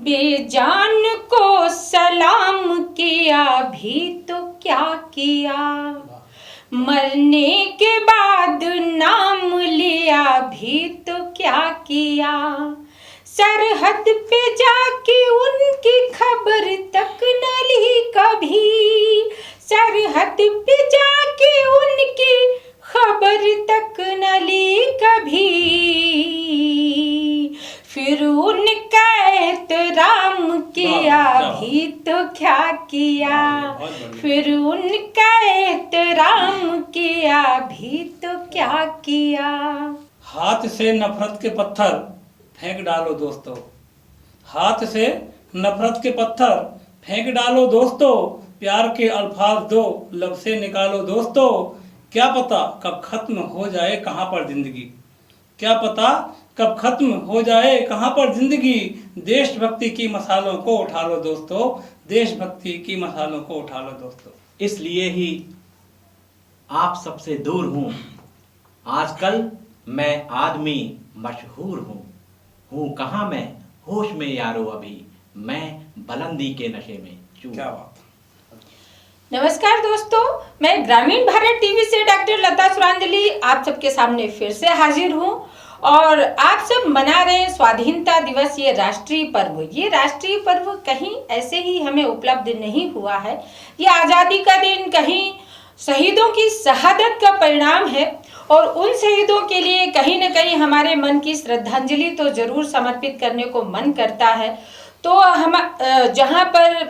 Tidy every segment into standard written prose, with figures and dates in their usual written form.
बेजान को सलाम किया भी तो क्या किया, मरने के बाद नाम लिया भी तो क्या किया, सरहद पे जाके उनकी खबर तक न ली कभी, सरहद पे जाके उनकी खबर तक न ली कभी, फिर उनका एहतराम किया भी तो क्या किया, फिर उनका एहतराम किया भी तो क्या किया। हाथ से नफरत के पत्थर फेंक डालो दोस्तों, हाथ से नफरत के पत्थर फेंक डालो दोस्तों, प्यार के अल्फाज दो लब से निकालो दोस्तों, क्या पता कब खत्म हो जाए कहाँ पर जिंदगी, क्या पता कब खत्म हो जाए कहाँ पर जिंदगी, देशभक्ति की मसालों को उठा लो दोस्तों, देशभक्ति की मसालों को उठा लो दोस्तों। इसलिए ही आप सबसे दूर हूँ, आजकल मैं आदमी मशहूर हूँ कहाँ मैं होश में यारो अभी, मैं बुलंदी के नशे में चूर। क्या बात। नमस्कार दोस्तों, मैं ग्रामीण भारत टीवी से डॉक्टर लता सुरांजलि आप सबके सामने फिर से हाजिर हूँ और आप सब मना रहे हैं स्वाधीनता दिवस, ये राष्ट्रीय पर्व। ये राष्ट्रीय पर्व कहीं ऐसे ही हमें उपलब्ध नहीं हुआ है, ये आज़ादी का दिन कहीं शहीदों की शहादत का परिणाम है और उन शहीदों के लिए कहीं न कहीं हमारे मन की श्रद्धांजलि तो जरूर समर्पित करने को मन करता है। तो हम जहाँ पर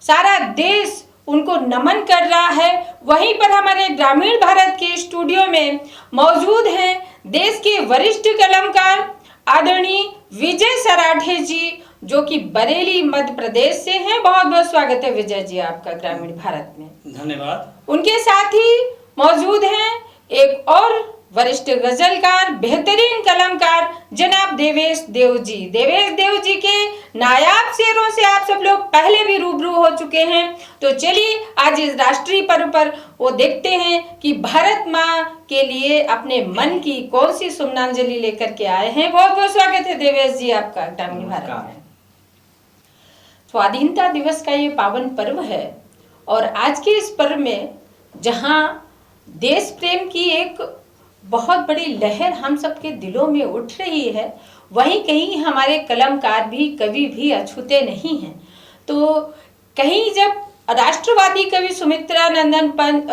सारा देश उनको नमन कर रहा है, वहीं पर हमारे ग्रामीण भारत के स्टूडियो में मौजूद हैं देश के वरिष्ठ कलाकार आदरणीय विजय सराठे जी, जो कि बरेली मध्य प्रदेश से हैं। बहुत बहुत स्वागत है विजय जी आपका ग्रामीण भारत में। धन्यवाद। उनके साथ ही मौजूद हैं एक और वरिष्ठ गजलकार, बेहतरीन कलाकार जनाब देवेश देव जी। देवेश देव जी के नायाब शेरों से आप सब लोग पहले भी रूबरू हो चुके हैं। तो चलिए आज इस राष्ट्रीय पर्व पर वो देखते हैं कि भारत माँ के लिए अपने मन की कौन सी सुमनांजलि लेकर के आए हैं। बहुत बहुत स्वागत है देवेश जी आपका ग्रामीण भारत में। स्वाधीनता दिवस का ये पावन पर्व है और आज के इस पर्व में जहाँ देश प्रेम की एक बहुत बड़ी लहर हम सबके दिलों में उठ रही है, वहीं कहीं हमारे कलमकार भी कवि भी अछूते नहीं हैं। तो कहीं जब राष्ट्रवादी कवि सुमित्रा नंदन पंत,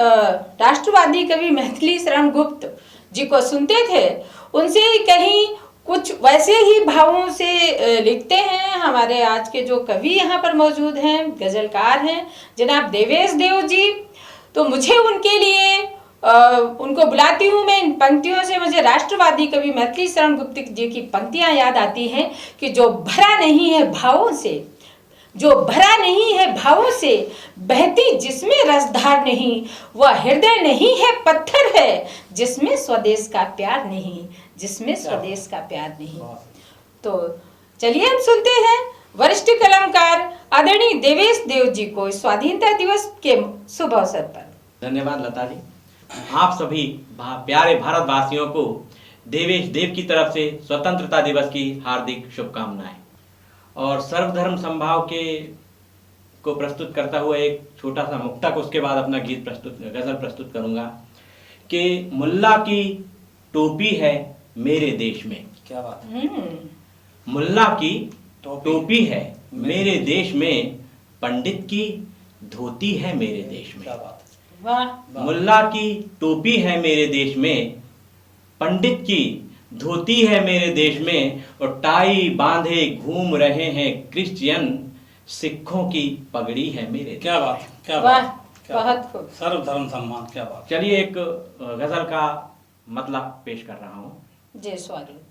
राष्ट्रवादी कवि मैथिली शरण गुप्त जी को सुनते थे, उनसे कहीं कुछ वैसे ही भावों से लिखते हैं हमारे आज के जो कवि यहाँ पर मौजूद हैं, गजलकार हैं जनाब देवेश देव जी। तो मुझे उनके लिए उनको बुलाती हूँ मैं। इन पंक्तियों से मुझे राष्ट्रवादी कवि मैथिली शरण गुप्त जी की पंक्तियां याद आती हैं कि जो भरा नहीं है भावों से, जो भरा नहीं है भावों से, बहती जिसमें रसधार नहीं, वह हृदय नहीं है पत्थर है, जिसमें स्वदेश का प्यार नहीं, जिसमें स्वदेश का प्यार नहीं। तो चलिए हम सुनते हैं वरिष्ठ कलाकार आदरणीय देवेश देव जी को स्वाधीनता दिवस के शुभ अवसर पर। धन्यवाद लता जी। आप सभी प्यारे भारतवासियों को देवेश देव की तरफ से स्वतंत्रता दिवस की हार्दिक शुभकामनाएं। और सर्वधर्म समभाव को प्रस्तुत करता हुआ एक छोटा सा मुक्तक, उसके बाद अपना गीत गजल प्रस्तुत करूंगा कि मुल्ला की टोपी है मेरे देश में। क्या बात। मुल्ला की टोपी है मेरे देश में, पंडित की धोती है मेरे देश में। क्या बात। वाह। मुल्ला की टोपी है मेरे देश में, पंडित की धोती है मेरे देश में, और टाई बांधे घूम रहे हैं क्रिश्चियन, सिखों की पगड़ी है मेरे। क्या बात। क्या वाह, बात। बहुत खूब। सर्वधर्म सम्मान। क्या बात। चलिए एक गजल का मतलब पेश कर रहा हूँ। जय स्वागत।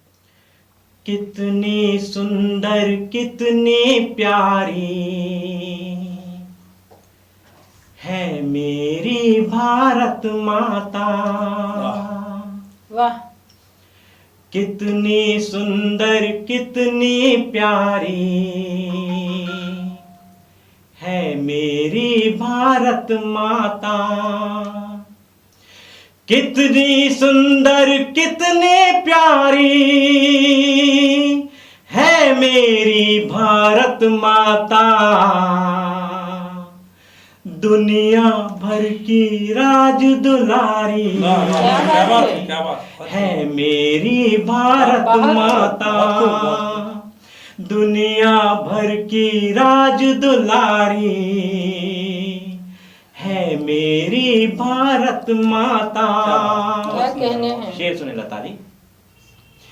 कितनी सुंदर कितनी प्यारी है मेरी भारत माता, वाह। कितनी सुंदर कितनी प्यारी है मेरी भारत माता, कितनी सुंदर कितनी प्यारी है मेरी भारत भारत माता, दुनिया भर की राज दुलारी क्या बात है, क्या बात है मेरी भारत माता, दुनिया भर की राज दुलारी है मेरी भारत माता। क्या कहने हैं? शेर सुने लता जी।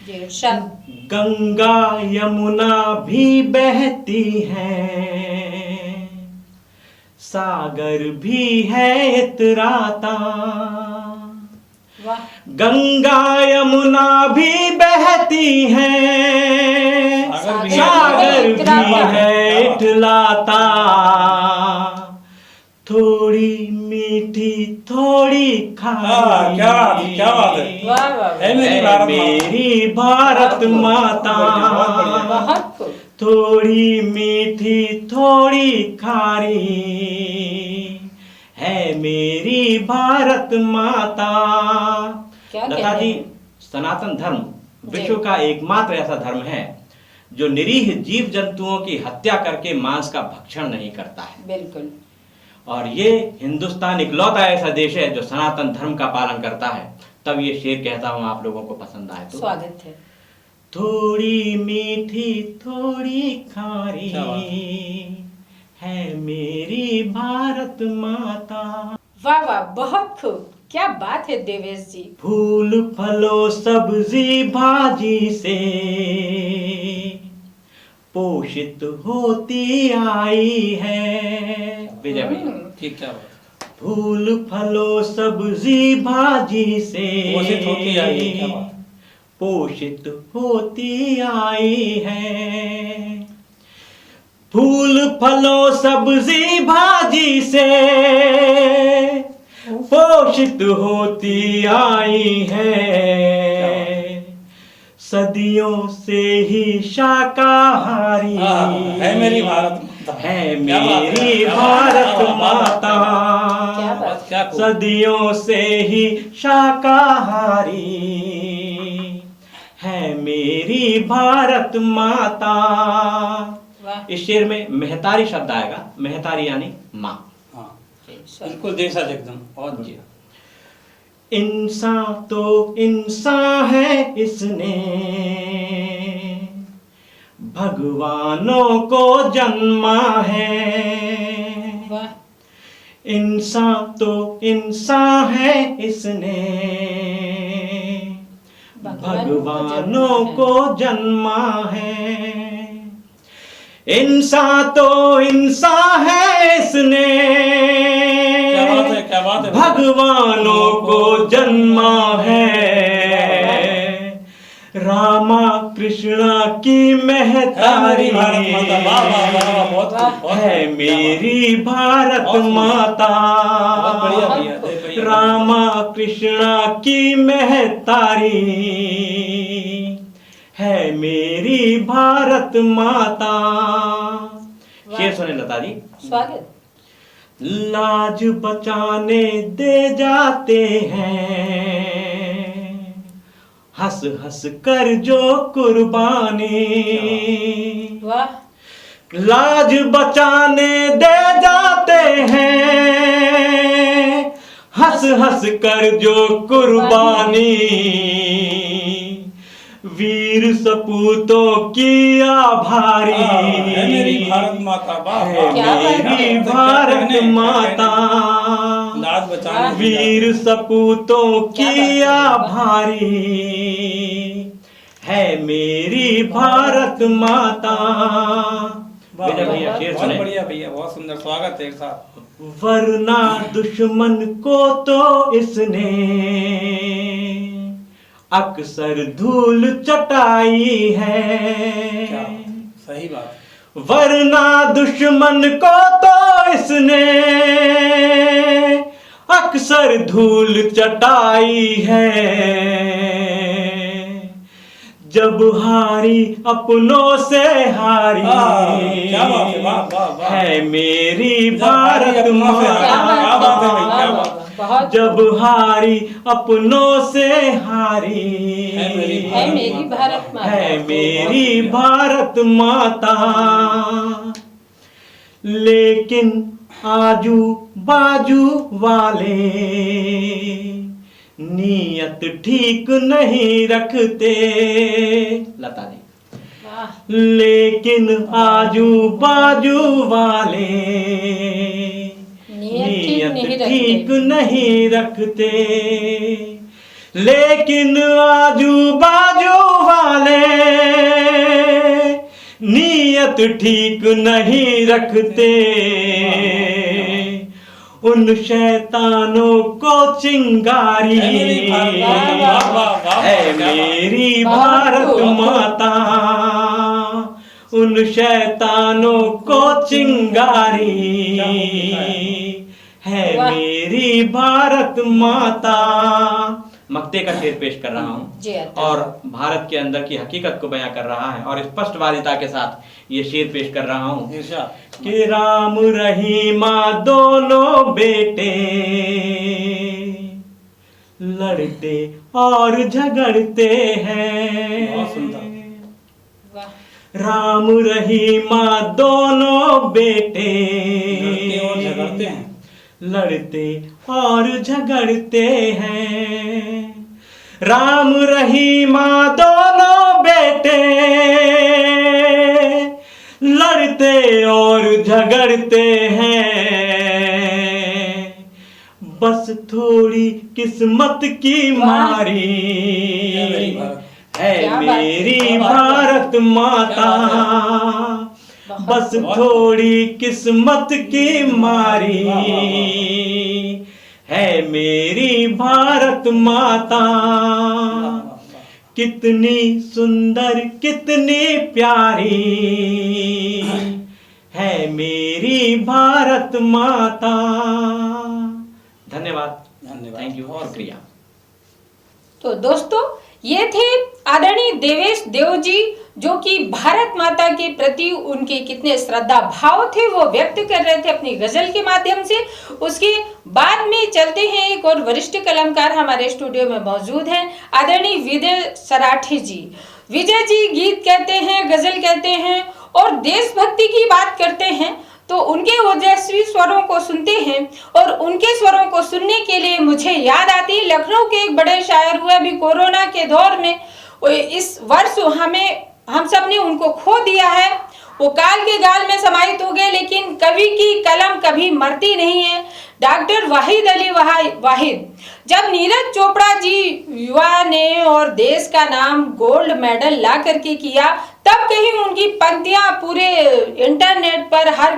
जी इरशाद। गंगा यमुना भी बहती हैं, सागर भी है इतराता, वाह। गंगा यमुना भी बहती हैं, सागर भी है इतराता, थोड़ी मीठी थोड़ी खारी, क्या बात है, क्या बात है। वाह वाह है वाह। मेरी भारत मेरी भारत माता, बहुत खूब। थोड़ी मीठी थोड़ी खारी है मेरी भारत माता। क्या लता कहने जी, हैं? सनातन धर्म विश्व का एकमात्र ऐसा धर्म है जो निरीह जीव जंतुओं की हत्या करके मांस का भक्षण नहीं करता है। बिल्कुल। और ये हिंदुस्तान इकलौता ऐसा देश है जो सनातन धर्म का पालन करता है। तब ये शेर कहता हूं, आप लोगों को पसंद आए तो। स्वागत है। थोड़ी मीठी थोड़ी खारी क्या बात है मेरी भारत माता। वाह वाह, बहुत खूब। क्या बात है देवेश जी। फूल फलों सब्जी भाजी से पोषित होती आई है। विजय भैया, ठीक, क्या बात। फूल फलों सब्जी भाजी से पोषित होती आई है, क्या बात। पोषित होती आई है, फूल फलों सब्जी भाजी से पोषित होती आई है, सदियों से ही शाकाहारी है मेरी भारत माता, है क्या बात है, मेरी क्या बात है, भारत माता, क्या बात। क्या खूब। सदियों से ही शाकाहारी है मेरी भारत माता। वाह। इस शेर में मेहतारी शब्द आएगा। मेहतारी यानी माँ। हाँ, स्वागत। बिल्कुल देशा एकदम बहुत जी। इंसान तो इंसान है इसने भगवानों को जन्मा है, वाह। इंसान तो इंसान है इसने भगवानों को जन्मा है, इंसान तो इंसान है इसने क्या बात है, भगवानों को जन्मा है, रामा कृष्णा की महतारी है मेरी भारत माता, रामा कृष्णा की महतारी है मेरी भारत माता। शेर सुने लता जी। स्वागत। लाज बचाने दे जाते हैं हंस हंस कर जो कुर्बानी, वाह। लाज बचाने दे जाते हैं हंस हंस कर जो कुर्बानी, वीर सपूतों की आभारी है मेरी भारत माता, है मेरी भारत माता, लाज बचाने वीर सपूतों की आभारी है मेरी भारत माता। भैया शेर बहुत सुने। बढ़िया भैया, बहुत सुंदर, स्वागत है एक साथ। वरना दुश्मन को तो इसने अक्सर धूल चटाई है, सही बात। वरना दुश्मन को तो इसने अक्सर धूल चटाई है, जब हारी अपनों से हारी क्या बात है, वाह वाह वाह। है मेरी भारत माता, बहुत जब हारी अपनों से हारी है मेरी भारत माता, है मेरी भारत माता, लेकिन आजू बाजू वाले नीयत ठीक नहीं रखते। लता जी। वाह लेकिन आजू बाजू वाले नियत ठीक नहीं रखते, लेकिन आजू बाजू वाले नीयत ठीक नहीं रखते। उन शैतानों को चिंगारी है मेरी भारत माता, उन शैतानों को चिंगारी है मेरी भारत माता। मक्ते का शेर पेश कर रहा जी, हूँ और भारत के अंदर की हकीकत को बयां कर रहा है और स्पष्टवादिता के साथ ये शेर पेश कर रहा हूँ कि राम रहीमा दोनों बेटे लड़ते और झगड़ते हैं। बहुत सुंदर। वाह राम रहीमा दोनों बेटे लड़ते और झगड़ते हैं, लड़ते और झगड़ते हैं। राम रहीमा दोनों बेटे लड़ते और झगड़ते हैं। बस थोड़ी किस्मत की मारी है मेरी भारत माता, बस थोड़ी किस्मत की मारी है मेरी भारत माता। कितनी सुंदर कितनी प्यारी है मेरी भारत माता। धन्यवाद। Thank you. शुक्रिया। तो दोस्तों ये थे आदरणीय देवेश देव जी, जो कि भारत माता के प्रति उनके कितने श्रद्धा भाव थे वो व्यक्त कर रहे थे अपनी गजल के माध्यम से। उसके बाद में चलते हैं, एक और वरिष्ठ कलाकार हमारे स्टूडियो में मौजूद हैं, आदरणीय विजय सराठे जी। विजय जी गीत कहते हैं, गजल कहते हैं और देशभक्ति की बात करते हैं। तो उनके ओजस्वी स्वरों को सुनते हैं और उनके स्वरों को सुनने के लिए मुझे याद आती है लखनऊ के एक बड़े शायर हुए अभी कोरोना के दौर में। इस वर्ष हम सब ने उनको खो दिया है। वो काल के गाल में समाहित हो गए, लेकिन कवि की कलम कभी मरती नहीं है। डॉक्टर वाहिद अली वाहिद। जब नीरज चोपड़ा जी युवा ने और देश का नाम गोल्ड मेडल ला करके किया, तब कहीं उनकी पंक्तियां पूरे इंटरनेट पर हर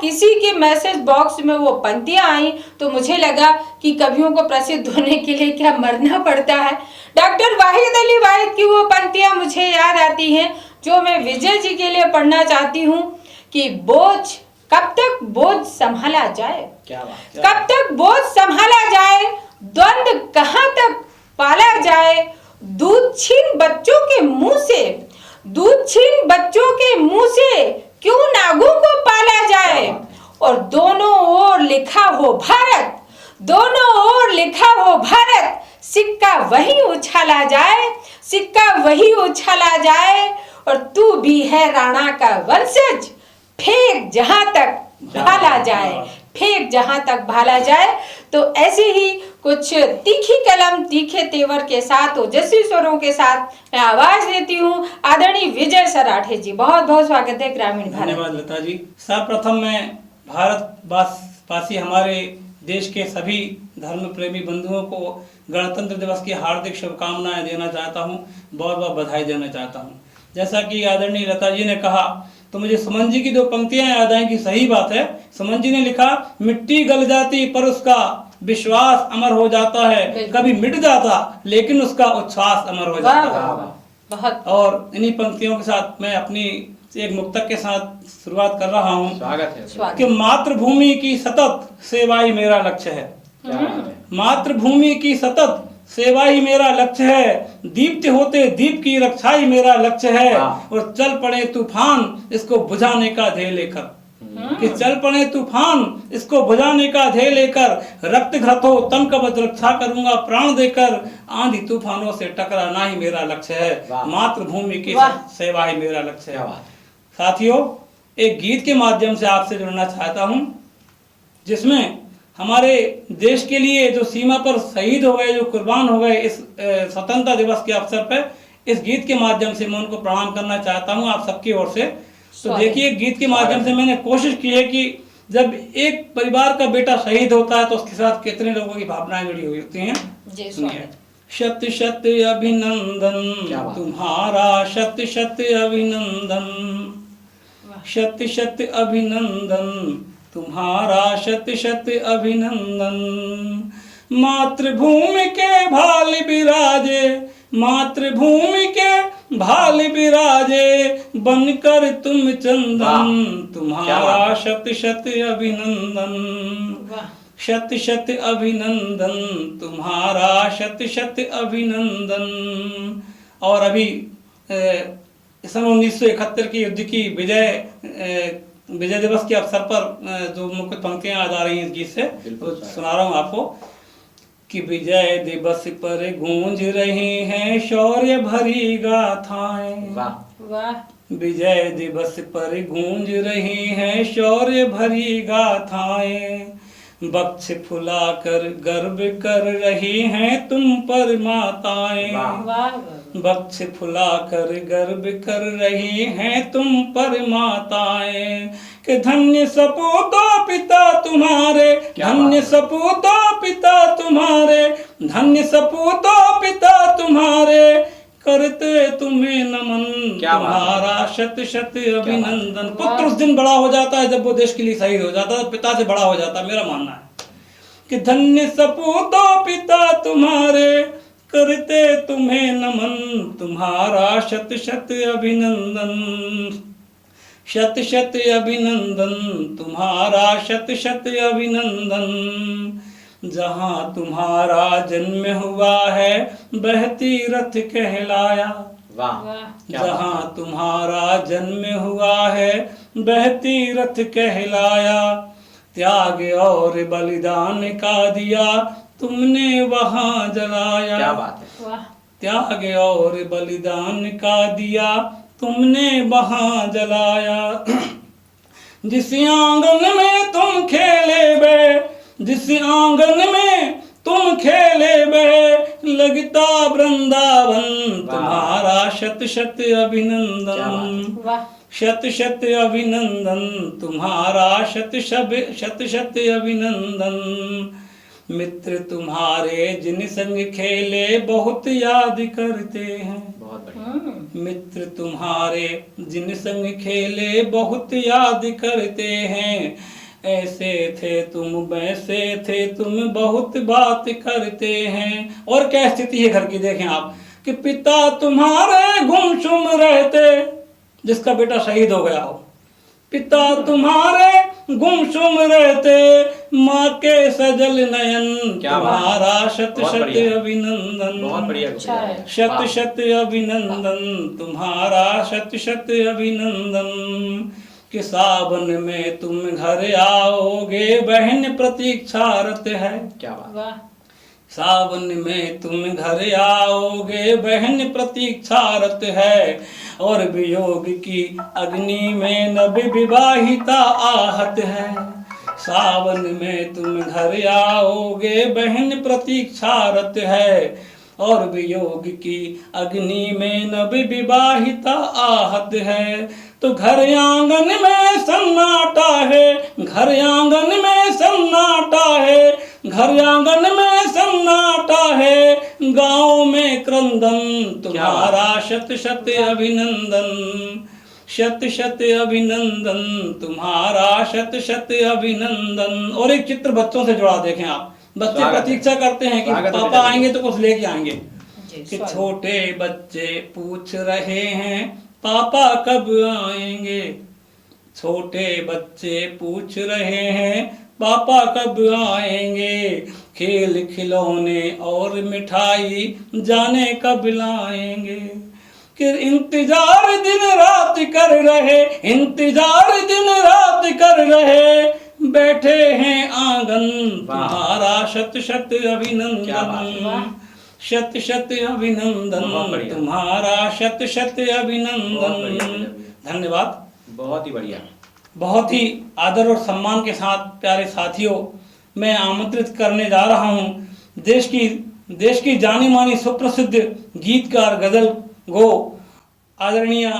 किसी के मैसेज बॉक्स में वो पंक्तियां आई, तो मुझे लगा कि कवियों को प्रसिद्ध होने के लिए क्या मरना पड़ता है। डॉक्टर वाहिद अली वाहिद की वो पंक्तियां मुझे याद आती हैं, जो मैं विजय जी के लिए पढ़ना चाहती हूँ कि कब तक बोझ संभाला जाए, कब तक बोझ संभाला जाए, द्वंद्व कहाँ तक पाला जाए, दूध छीन बच्चों के मुंह से क्यों नागों को पाला जाए, और दोनों ओर लिखा हो भारत, सिक्का वही उछाला जाए, और तू भी है राणा का वंशज, फेंक जहां तक भाला जाए। तो ऐसे ही कुछ तीखी कलम तीखे तेवर के साथ ओजस्वी स्वरों के साथ मैं आवाज देती हूँ आदरणीय विजय सराठे जी। बहुत बहुत स्वागत है ग्रामीण भारत। धन्यवाद लता जी। सर्वप्रथम मैं भारतवासी हमारे देश के सभी धर्म प्रेमी बंधुओं को गणतंत्र दिवस की हार्दिक शुभकामनाएं देना चाहता हूं, बहुत बहुत बधाई देना चाहता हूं। जैसा कि आदरणीय लता जी ने कहा, तो मुझे सुमन जी की दो पंक्तियां याद आई कि सही बात है। सुमन जी ने लिखा, मिट्टी गल जाती पर उसका विश्वास अमर हो जाता है, कभी मिट जाता लेकिन उसका उच्छ्वास अमर हो जाता है। बहुत। और इन्हीं पंक्तियों के साथ मैं अपनी एक मुक्तक के साथ शुरुआत कर रहा हूँ। स्वागत है। कि मातृभूमि की सतत सेवा ही मेरा लक्ष्य है, मातृभूमि की सतत सेवा ही मेरा लक्ष्य है, दीप्त होते दीप की रक्षा ही मेरा लक्ष्य है, और चल पड़े तूफान इसको बुझाने का ध्येय लेकर। कि चल पड़े तूफान इसको बुझाने का ध्येय लेकर, रक्त घृत हो तन कवच रक्षा करूंगा प्राण देकर, आंधी तूफानों से टकराना ही मेरा लक्ष्य है, वाह। मातृभूमि की वाह। सेवा ही मेरा लक्ष्य क्या है। बात है। साथियों, एक गीत के माध्यम से आपसे जुड़ना चाहता हूं, जिसमें हमारे देश के लिए जो सीमा पर शहीद हो गए, जो कुर्बान हो गए, इस स्वतंत्रता दिवस के अवसर पर इस गीत के माध्यम से मैं उनको प्रणाम करना चाहता हूं आप सबकी ओर से। तो देखिए, गीत के माध्यम से मैंने कोशिश की है कि जब एक परिवार का बेटा शहीद होता है तो उसके साथ कितने लोगों की भावनाएं जुड़ी हुई होती हैं। जी सुनिए। शत शत अभिनंदन क्या बात है। तुम्हारा, शत शत अभिनंदन, शत शत अभिनंदन तुम्हारा, शत शत अभिनंदन। मातृभूमि के भाल बिराजे, मातृभूमि के भाल बिराजे, बनकर तुम चंदन, तुम्हारा शत शत अभिनंदन, वाह। शत शत अभिनंदन तुम्हारा, शत शत अभिनंदन। और अभी सन 1971 की युद्ध की विजय दिवस के अवसर पर जो मुख्य पंक्तियां याद आ रही हैं इस गीत से, तो सुना रहा हूँ आपको कि विजय दिवस पर गूंज रही हैं शौर्य भरी गाथाएं, वाह। वाह। विजय दिवस पर गूंज रही हैं शौर्य भरी गाथाएं, बक्ष फुलाकर गर्व कर रही हैं तुम पर माताएं, वाह। वाह। बक्ष फुलाकर गर्व कर रही हैं तुम पर माताएं, कि धन्य सपूतों पिता तुम्हारे, धन्य सपूतों पिता तुम्हारे, धन्य सपूतों पिता तुम्हारे, करते तुम्हें नमन, तुम्हारा शत शत अभिनंदन। पुत्र उस दिन बड़ा हो जाता है जब वो देश के लिए शहीद हो जाता है, तो पिता से बड़ा हो जाता है, मेरा मानना है कि धन्य सपूतों पिता तुम्हारे, करते तुम्हें नमन, तुम्हारा शत शत अभिनंदन, शत शत अभिनंदन तुम्हारा, शत शत अभिनंदन। जहाँ तुम्हारा जन्म हुआ है वह तीर्थ कहलाया, वाह। जहाँ तुम्हारा जन्म हुआ है वह तीर्थ कहलाया, त्याग और बलिदान का दिया तुमने वहाँ जलाया, क्या बात है। वाह। त्याग और बलिदान का दिया तुमने वहाँ जलाया। जिस आंगन में तुम खेले बे, जिस आंगन में तुम खेले बे, लगता वृंदावन, तुम्हारा शत शत अभिनंदन, वाह। शत शत अभिनंदन तुम्हारा, शत शत शत अभिनंदन। मित्र तुम्हारे जिन संग खेले बहुत याद करते हैं, बहुत बढ़िया। मित्र तुम्हारे जिन संग खेले बहुत याद करते हैं, ऐसे थे तुम वैसे थे तुम बहुत बात करते हैं। और क्या स्थिति है घर की देखें आप, कि पिता तुम्हारे गुमसुम रहते, जिसका बेटा शहीद हो गया हो, पिता तुम्हारे गुमसुम रहते, माँ के सजल नयन, तुम्हारा शत शत अभिनंदन, बहुत बढ़िया। शत शत अभिनंदन तुम्हारा, शत शत अभिनंदन। कि सावन में तुम घर आओगे बहन प्रतीक्षारत है, क्या बात। वाह। सावन में तुम घर आओगे बहन प्रतीक्षारत है, और वियोग की अग्नि में नव विवाहिता आहत है। सावन में तुम घर आओगे बहन प्रतीक्षारत है, और वियोग की अग्नि में नव विवाहिता आहत है। तो घर आंगन में सन्नाटा है, घर आंगन में सन्नाटा है, घर आंगन में सन्नाटा है, गाँव में क्रंदन, तुम्हारा शत शत अभिनंदन, शत शत अभिनंदन तुम्हारा, शत शत अभिनंदन। और एक चित्र बच्चों से जुड़ा देखें आप, बच्चे प्रतीक्षा करते हैं कि पापा आएंगे तो कुछ लेके आएंगे। कि छोटे बच्चे पूछ रहे हैं पापा कब आएंगे, छोटे बच्चे पूछ रहे हैं पापा कब आएंगे, खेल खिलौने और मिठाई जाने कब लाएंगे, कि इंतजार दिन रात कर रहे, इंतजार दिन रात कर रहे, बैठे हैं आंगन तुम्हारा शत शत क्या बात अभिनंदन, वाह। शत शत अभिनंदन बहुत बढ़िया। तुम्हारा शत शत बहुत अभिनंदन। बढ़िया। धन्यवाद। बहुत ही बढ़िया। बहुत ही आदर और सम्मान के साथ प्यारे साथियों, मैं आमंत्रित करने जा रहा हूँ देश की जानी मानी सुप्रसिद्ध गीतकार गजल गो आदरणीय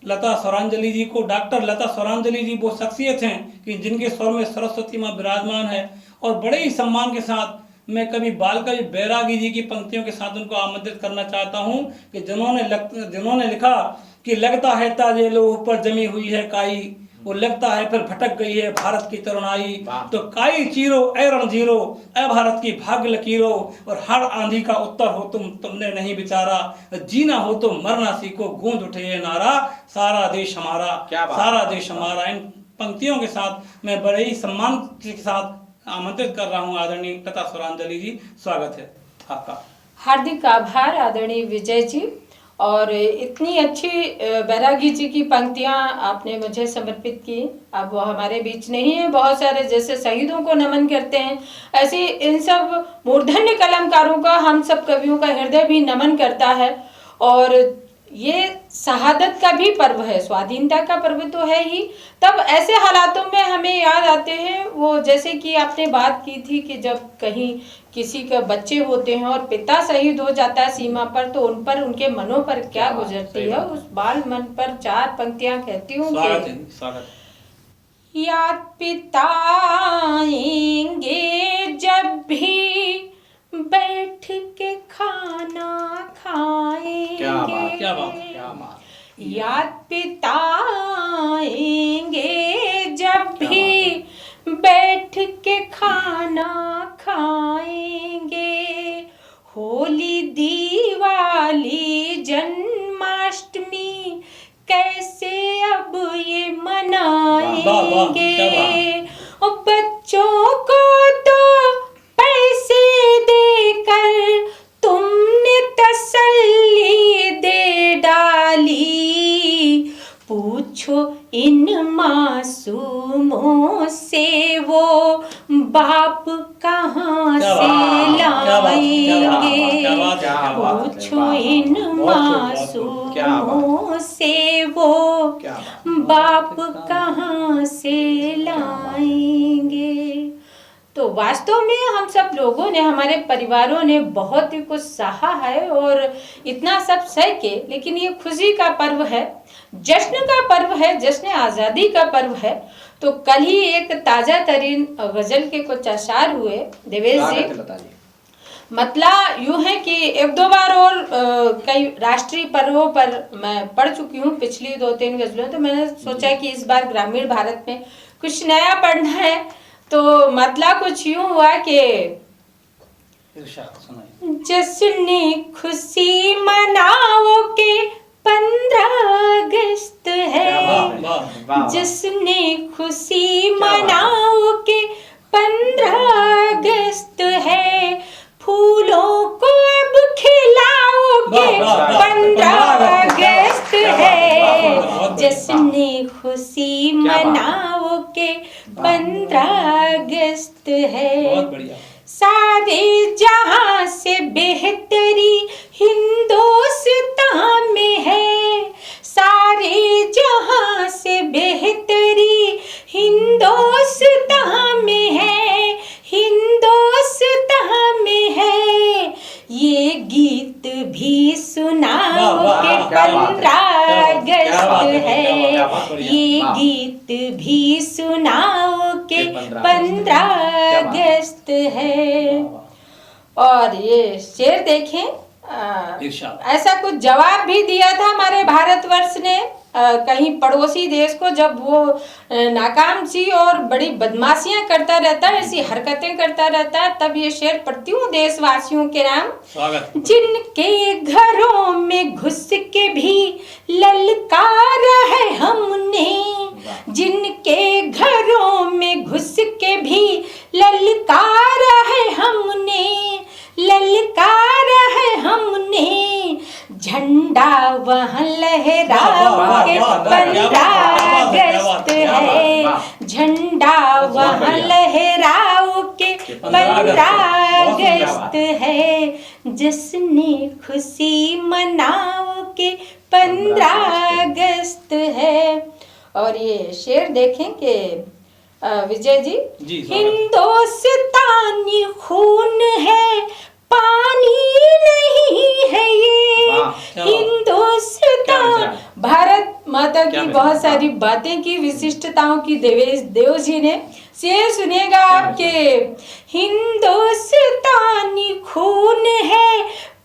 लता स्वरांजलि जी को। डॉक्टर लता स्वरांजलि जी वो शख्सियत हैं कि जिनके स्वर में सरस्वती माँ विराजमान है, और बड़े ही सम्मान के साथ मैं कवि बालकवि बैरागी जी की पंक्तियों के साथ उनको आमंत्रित करना चाहता हूँ कि जिन्होंने लिखा कि लगता है ताजे लो ऊपर जमी हुई है काई, वो लगता है फिर भटक गई है भारत की तरुणाई, तो काई चीरो ए रणजीरो ए भारत की भाग्य लकीरो, और हर आंधी का उत्तर हो तुमने नहीं बिचारा, जीना हो तो मरना सीखो गूंज उठे ये नारा, सारा देश हमारा, सारा देश हमारा। इन पंक्तियों के साथ मैं बड़े ही सम्मान के साथ आमंत्रित कर रहा हूँ आदरणीय लता स्वरांजलि जी। स्वागत है आपका। हार्दिक आभार आदरणीय विजय जी, और इतनी अच्छी बैरागी जी की पंक्तियां आपने मुझे समर्पित की। अब वो हमारे बीच नहीं है, बहुत सारे जैसे शहीदों को नमन करते हैं, ऐसे इन सब मूर्धन्य कलमकारों का हम सब कवियों का हृदय भी नमन करता है। और ये शहादत का भी पर्व है, स्वाधीनता का पर्व तो है ही। तब ऐसे हालातों में हमें याद आते हैं वो, जैसे कि आपने बात की थी कि जब कहीं किसी के बच्चे होते हैं और पिता शहीद हो जाता है सीमा पर, तो उन पर उनके मनों पर क्या गुजरती है। उस बाल मन पर चार पंक्तियां कहती हूँ कि याद पिता आएंगे जब भी बैठ के खाना खाएंगे, क्या बात, क्या बात, क्या बात। याद पिता आएंगे जब भी बैठ के खाना खाएंगे, होली दिवाली जन्माष्टमी कैसे अब ये मनाएंगे, और बच्चों को तो पैसे देकर तुमने तसल्ली दे डाली, पूछो इन मासूमों से वो बाप कहाँ से लाएंगे, पूछो इन मासूमों से वो बाप कहाँ से लाएंगे। तो वास्तव में हम सब लोगों ने, हमारे परिवारों ने बहुत ही कुछ सहा है और इतना सब सह के, लेकिन ये खुशी का पर्व है, जश्न का पर्व है, जश्न आज़ादी का पर्व है। तो कल ही एक ताज़ा तरीन गजल के कुछ अशार हुए देवेश जी। मतलब यूं है कि एक दो बार और कई राष्ट्रीय पर्वों पर मैं पढ़ चुकी हूँ पिछली 2-3 गजलों, तो मैंने सोचा कि इस बार ग्रामीण भारत में कुछ नया पढ़ना है। तो मतलब कुछ यूं हुआ कि जश्न खुशी मनाओ के 15 अगस्त है, जश्न खुशी मनाओ के 15 अगस्त है, फूलों को अब खिलाओगे 15 अगस्त है, जश्न खुशी मनाओगे 15 अगस्त है, सारे जहां से बेहतरी हिंदुस्तान में है, सारे जहां से बेहतरी हिंदुस्तान में है, हिंदुस्तान में है, ये गीत भी सुनाओ के 15 अगस्त है, ये गीत भी सुनाओ के 15 अगस्त है। और ये शेर देखें, ऐसा कुछ जवाब भी दिया था हमारे भारतवर्ष ने कहीं पड़ोसी देश को, जब वो नाकाम सी और बड़ी बदमाशियां करता रहता है, ऐसी हरकतें करता रहता है, तब ये शेर पढ़ती हूँ देशवासियों के नाम। जिनके घरों में घुस के भी ललकारा है हमने, जिनके घरों में घुस के भी ललकारा है हमने, ललकारा है हमने, झंडा वहाँ लहराओगे, 15 अगस्त है, झंडा वहाँ लहराओगे, 15 अगस्त है, जश्न खुशी मनाओगे, 15 अगस्त है। और ये शेर देखें कि विजय जी, हिंदुस्तानी खून है, पानी नहीं है ये, हिंदुस्तान। भारत माता की बहुत सारी बातें की, विशिष्टताओं की देव जी ने शेर सुनिएगा आपके, हिंदुस्तानी खून है,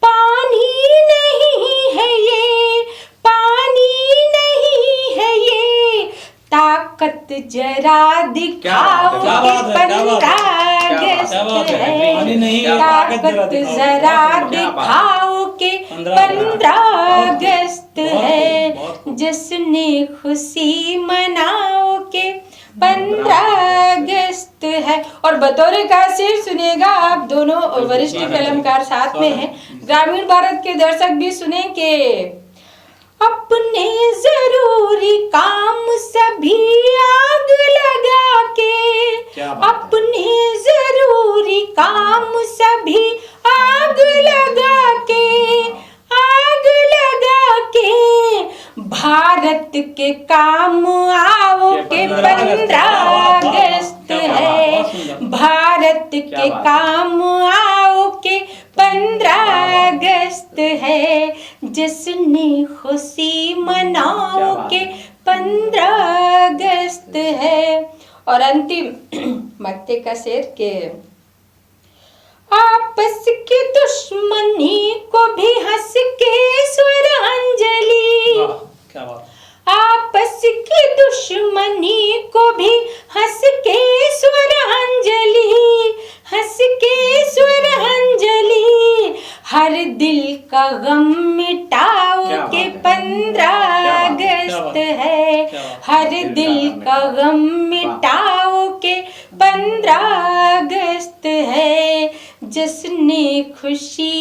पानी नहीं है ये, पानी नहीं है ये, ताकत जरा दिखाओगे, 15 अगस्त है, ताकत जरा दिखाओगे, 15 अगस्त है, जश्न खुशी मनाओगे, 15 अगस्त है। और बतौर का शेर सुनेगा, आप दोनों वरिष्ठ कलमकार साथ में हैं, ग्रामीण भारत के दर्शक भी सुने के अपने जरूरी काम सभी आग लगा के, अपने जरूरी काम सभी आग लगा के, आग लगा के, भारत के काम आओगे, 15 अगस्त है, भारत के काम आओगे, 15 अगस्त है, जश्न खुशी मनाओगे, 15 अगस्त है। और अंतिम मक्ते का शेर के आपस की दुश्मनी को भी हंस के स्वरांजलि, क्या बात, आपस की दुश्मनी को भी हंस के स्वरांजलि, हंस के स्वरांजलि, हर दिल का गम मिटाओगे, 15 अगस्त है, हर दिल का गम मिटाओगे, 15 अगस्त है, जश्न खुशी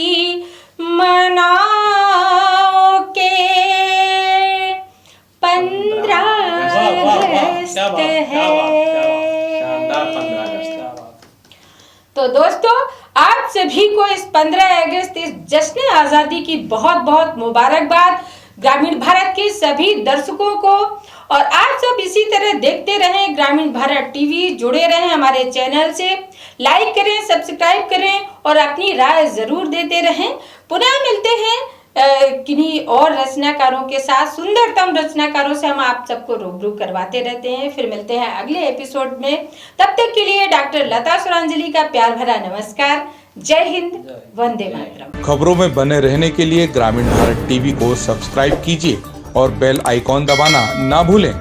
मनाओगे, 15 अगस्त है। तो दोस्तों, आप सभी को इस 15 अगस्त, इस जश्न आजादी की बहुत बहुत मुबारकबाद, ग्रामीण भारत के सभी दर्शकों को। और आप सब इसी तरह देखते रहें ग्रामीण भारत टीवी, जुड़े रहें हमारे चैनल से, लाइक करें, सब्सक्राइब करें और अपनी राय जरूर देते रहें। पुनः मिलते हैं किन्हीं और रचनाकारों के साथ, सुंदरतम रचनाकारों से हम आप सबको रूबरू करवाते रहते हैं। फिर मिलते हैं अगले एपिसोड में, तब तक के लिए डॉक्टर लता सुरांजलि का प्यार भरा नमस्कार। जय हिंद, वंदे मातरम। खबरों में बने रहने के लिए ग्रामीण भारत टीवी को सब्सक्राइब कीजिए और बेल आइकॉन दबाना ना भूलें।